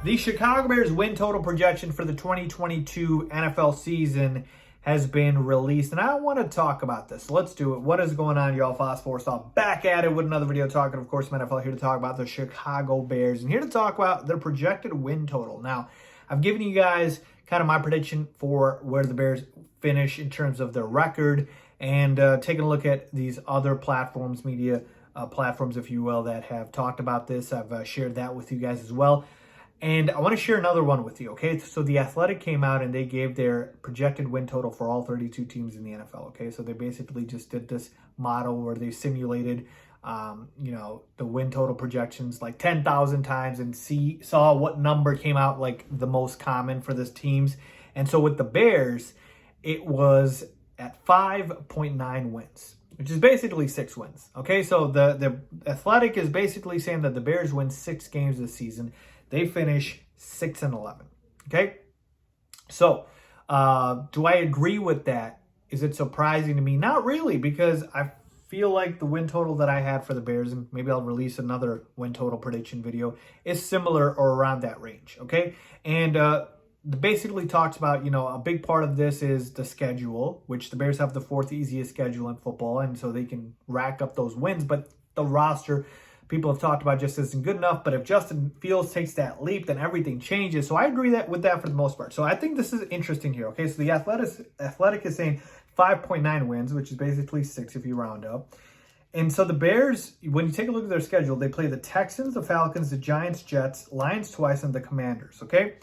The Chicago Bears win total projection for the 2022 NFL season has been released, and I want to talk about this. Let's do it. What is going on, y'all? Faiz Force back at it with another video talking, of course, NFL, here to talk about the Chicago Bears and here to talk about their projected win total. Now, I've given you guys kind of my prediction for where the Bears finish in terms of their record and taking a look at these other platforms, media platforms, if you will, that have talked about this. I've shared that with you guys as well. And I want to share another one with you, okay? So The Athletic came out and they gave their projected win total for all 32 teams in the NFL, okay? So they basically just did this model where they simulated, the win total projections like 10,000 times and saw what number came out like the most common for this teams. And so with the Bears, it was at 5.9 wins, which is basically 6 wins, okay? So the Athletic is basically saying that the Bears win 6 games this season. They finish 6-11. Okay. So, do I agree with that? Is it surprising to me? Not really, because I feel like the win total that I had for the Bears, and maybe I'll release another win total prediction video, is similar or around that range. Okay. And basically talks about, a big part of this is the schedule, which the Bears have the 4th easiest schedule in football, and so they can rack up those wins. But the roster, people have talked about, just isn't good enough. But if Justin Fields takes that leap, then everything changes. So I agree with that for the most part. So I think this is interesting here. Okay, so the Athletic is saying 5.9 wins, which is basically 6 if you round up. And so the Bears, when you take a look at their schedule, they play the Texans, the Falcons, the Giants, Jets, Lions twice, and the Commanders. Okay,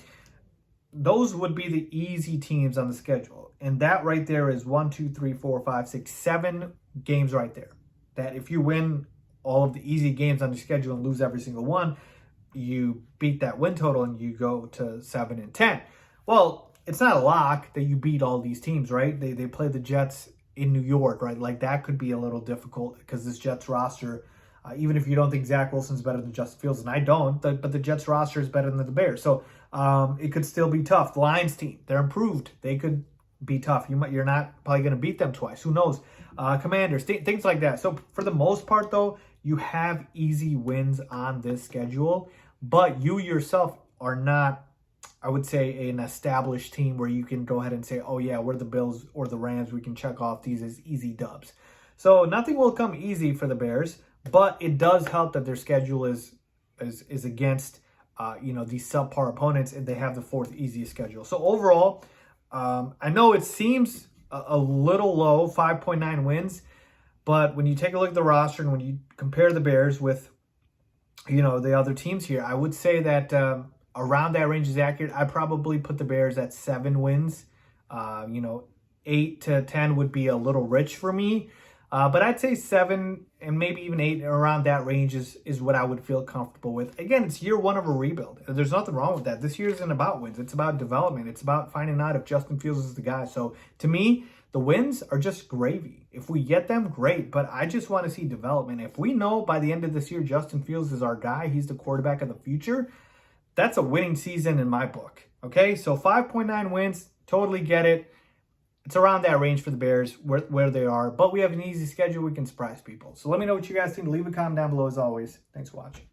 those would be the easy teams on the schedule. And that right there is 1, 2, 3, 4, 5, 6, 7 games right there. That if you win all of the easy games on the schedule and lose every single one, you beat that win total and you go to 7-10. Well, it's not a lock that you beat all these teams, right? They play the Jets in New York, right? Like that could be a little difficult because this Jets roster, even if you don't think Zach Wilson's better than Justin Fields, and I don't, but the Jets roster is better than the Bears. So it could still be tough. The Lions team, they're improved. They could be tough. You're not probably going to beat them twice. Who knows? Commanders, things like that. So for the most part, though, you have easy wins on this schedule, but you yourself are not, I would say, an established team where you can go ahead and say, oh yeah, we're the Bills or the Rams. We can check off these as easy dubs. So nothing will come easy for the Bears, but it does help that their schedule is against, these subpar opponents, and they have the 4th easiest schedule. So overall, I know it seems a little low, 5.9 wins, but when you take a look at the roster and when you compare the Bears with, the other teams here, I would say that around that range is accurate. I probably put the Bears at 7 wins. 8 to 10 would be a little rich for me. But I'd say 7 and maybe even 8 around that range is what I would feel comfortable with. Again, it's year 1 of a rebuild. There's nothing wrong with that. This year isn't about wins. It's about development. It's about finding out if Justin Fields is the guy. So to me, the wins are just gravy. If we get them, great. But I just want to see development. If we know by the end of this year, Justin Fields is our guy, he's the quarterback of the future, that's a winning season in my book. Okay, so 5.9 wins, totally get it. It's around that range for the Bears, where they are. But we have an easy schedule. We can surprise people. So let me know what you guys think. Leave a comment down below as always. Thanks for watching.